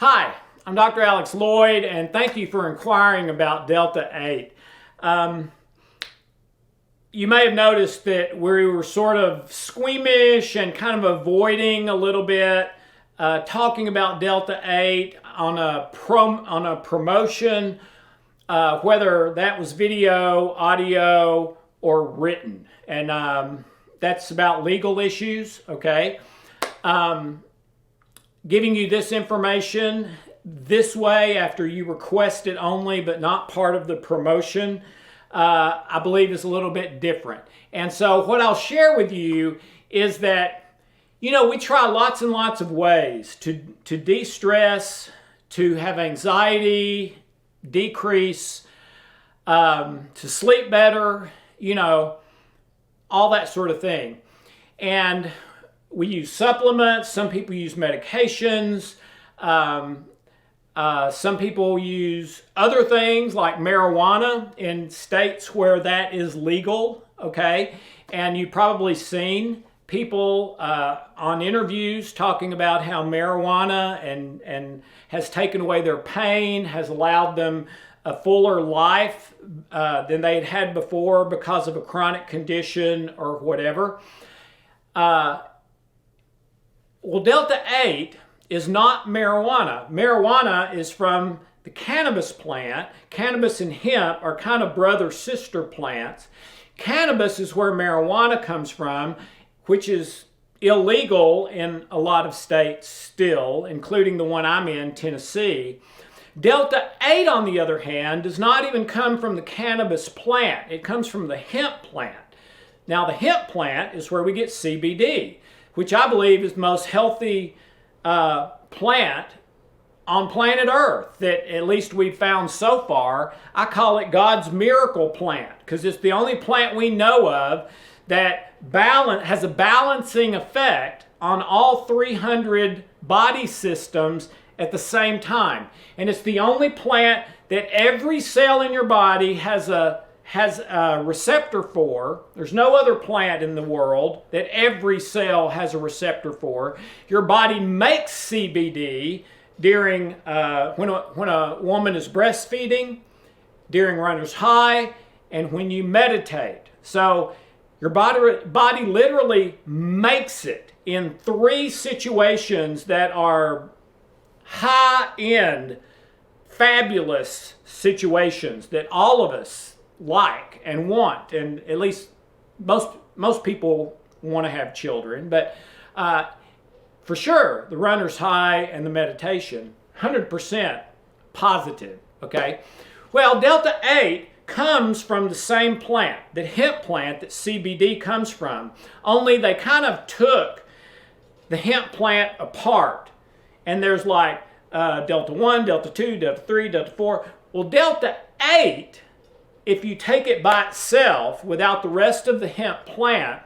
Hi, I'm Dr. Alex Loyd, and thank you for inquiring about Delta 8. You may have noticed that we were sort of squeamish and kind of avoiding a little bit talking about Delta 8 on a promotion, whether that was video, audio, or written. And that's about legal issues, okay? Giving you this information this way after you request it only, but not part of the promotion, I believe is a little bit different. And so what I'll share with you is that, we try lots and lots of ways to de-stress, to have anxiety decrease, to sleep better, all that sort of thing. And we use supplements. Some people use medications. Some people use other things like marijuana in states where that is legal, okay? And you've probably seen people on interviews talking about how marijuana and has taken away their pain, has allowed them a fuller life than they had before because of a chronic condition or whatever. Well, Delta 8 is not marijuana. Marijuana is from the cannabis plant. Cannabis and hemp are kind of brother-sister plants. Cannabis is where marijuana comes from, which is illegal in a lot of states still, including the one I'm in, Tennessee. Delta 8, on the other hand, does not even come from the cannabis plant. It comes from the hemp plant. Now, the hemp plant is where we get CBD, which I believe is the most healthy plant on planet Earth that at least we've found so far. I call it God's miracle plant because it's the only plant we know of that has a balancing effect on all 300 body systems at the same time. And it's the only plant that every cell in your body has a receptor for. There's no other plant in the world that every cell has a receptor for. Your body makes CBD during when a woman is breastfeeding, during runner's high, and when you meditate. So your body literally makes it in 3 situations that are high-end, fabulous situations that all of us like and want, and at least most people want to have children, but for sure the runner's high and the meditation, 100% positive, okay? Well, Delta 8 comes from the same plant, the hemp plant that CBD comes from, only they kind of took the hemp plant apart, and there's like Delta 1, Delta 2, Delta 3, Delta 4. Well, Delta 8, if you take it by itself without the rest of the hemp plant,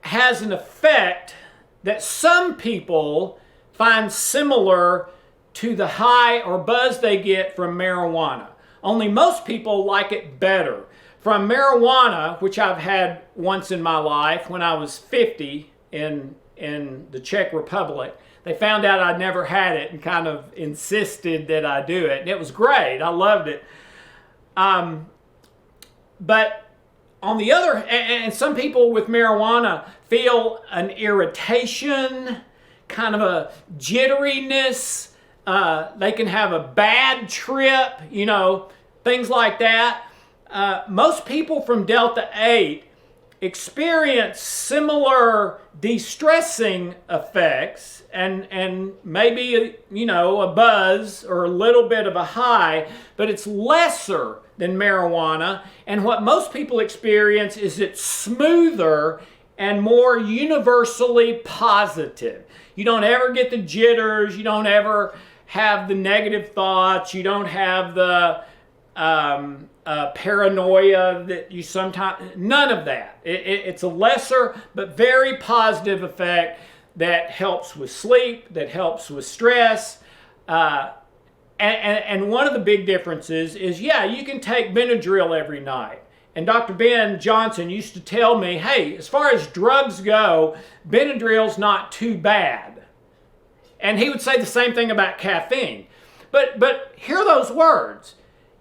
has an effect that some people find similar to the high or buzz they get from marijuana. Only most people like it better. From marijuana, which I've had once in my life when I was 50 in the Czech Republic, they found out I'd never had it and kind of insisted that I do it. And it was great. I loved it. But on the other, and some people with marijuana feel an irritation, kind of a jitteriness. They can have a bad trip, things like that. Most people from Delta 8 experience similar de-stressing effects and maybe, a buzz or a little bit of a high, but it's lesser than marijuana. And what most people experience is it's smoother and more universally positive. You don't ever get the jitters. You don't ever have the negative thoughts. You don't have the paranoia that you sometimes, none of that. It's a lesser but very positive effect that helps with sleep, that helps with stress. And one of the big differences is, you can take Benadryl every night. And Dr. Ben Johnson used to tell me, hey, as far as drugs go, Benadryl's not too bad. And he would say the same thing about caffeine. But hear those words.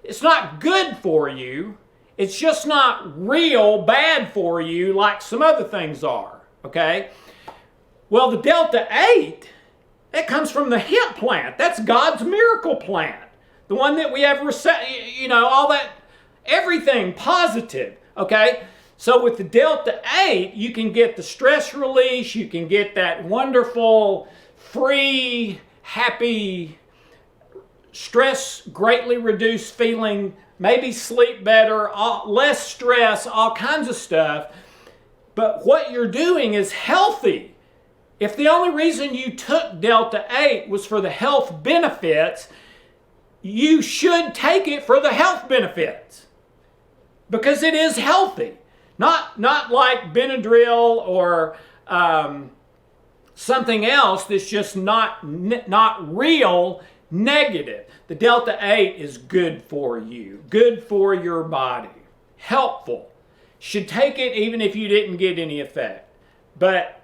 It's not good for you. It's just not real bad for you like some other things are, okay? Well, the Delta 8, that comes from the hemp plant. That's God's miracle plant. The one that we have, all that, everything positive, okay? So with the Delta 8, you can get the stress release, you can get that wonderful, free, happy, stress greatly reduced feeling, maybe sleep better, less stress, all kinds of stuff. But what you're doing is healthy. If the only reason you took Delta 8 was for the health benefits, you should take it for the health benefits. Because it is healthy. Not like Benadryl or something else that's just not real, negative. The Delta 8 is good for you, good for your body, helpful. Should take it even if you didn't get any effect, but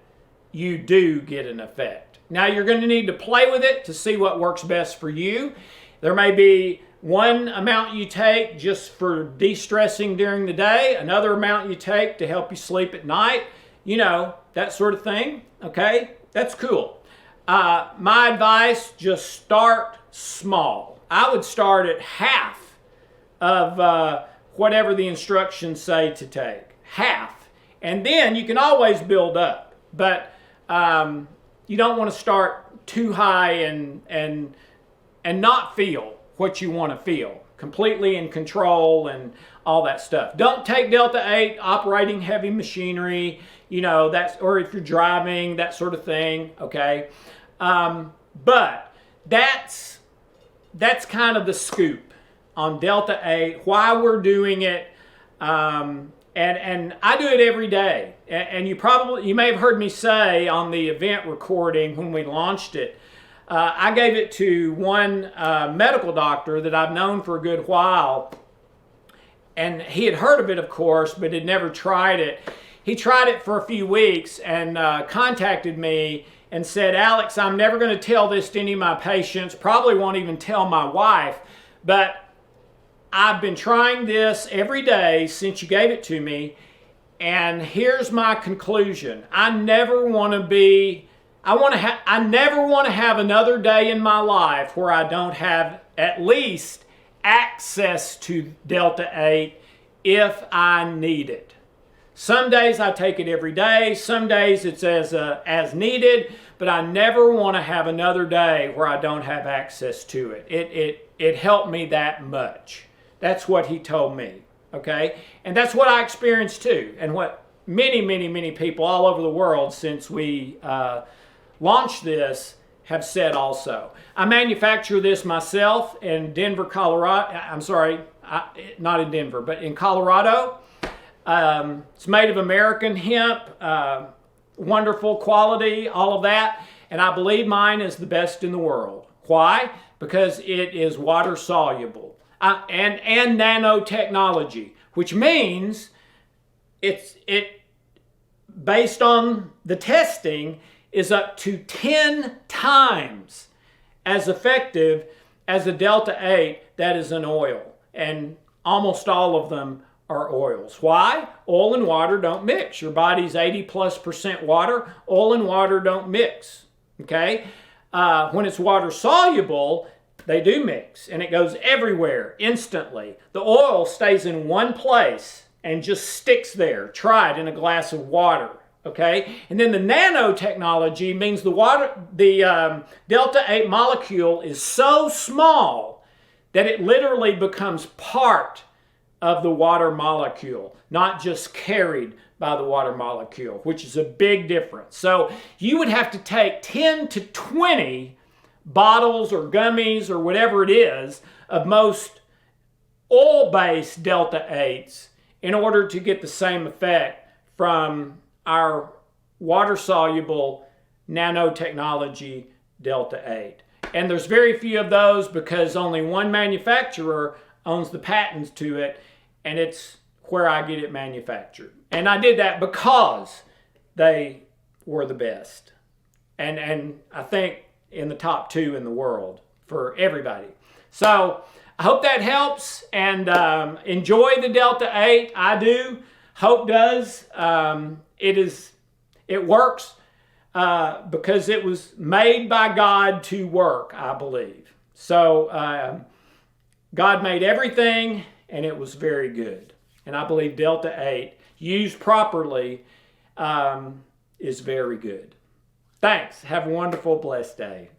you do get an effect. Now you're going to need to play with it to see what works best for you. There may be one amount you take just for de-stressing during the day, another amount you take to help you sleep at night, that sort of thing, okay? That's cool. My advice, just start small. I would start at half of whatever the instructions say to take. Half. And then you can always build up. But you don't want to start too high and not feel what you want to feel. Completely in control and all that stuff. Don't take Delta 8 operating heavy machinery, or if you're driving, that sort of thing, okay? But that's kind of the scoop on Delta 8, why we're doing it, and I do it every day. And you may have heard me say on the event recording when we launched it, I gave it to one medical doctor that I've known for a good while, and he had heard of it, of course, but had never tried it. He tried it for a few weeks and contacted me and said, Alex, I'm never going to tell this to any of my patients, probably won't even tell my wife, but I've been trying this every day since you gave it to me, and here's my conclusion. I never want to have another day in my life where I don't have at least access to Delta 8 if I need it. Some days I take it every day, some days it's as needed, but I never want to have another day where I don't have access to it. It helped me that much. That's what he told me, okay? And that's what I experienced too, and what many, many, many people all over the world since we launched this have said also. I manufacture this myself in Denver, Colorado. I'm sorry, not in Denver, but in Colorado. It's made of American hemp, wonderful quality, all of that. And I believe mine is the best in the world. Why? Because it is water soluble and nanotechnology, which means it based on the testing is up to 10 times as effective as a Delta 8 that is an oil. And almost all of them are oils. Why? Oil and water don't mix. Your body's 80+% water. Oil and water don't mix. Okay? When it's water soluble, they do mix, and it goes everywhere instantly. The oil stays in one place and just sticks there. Try it in a glass of water. Okay? And then the nanotechnology means the Delta 8 molecule is so small that it literally becomes part of the water molecule, not just carried by the water molecule, which is a big difference. So you would have to take 10 to 20 bottles or gummies or whatever it is of most oil-based Delta 8s in order to get the same effect from our water-soluble nanotechnology Delta 8. And there's very few of those because only one manufacturer owns the patents to it, and it's where I get it manufactured. And I did that because they were the best. And I think in the top 2 in the world for everybody. So I hope that helps, and enjoy the Delta 8. I do. Hope does. It works because it was made by God to work, I believe. So God made everything, and it was very good. And I believe Delta 8, used properly, is very good. Thanks. Have a wonderful, blessed day.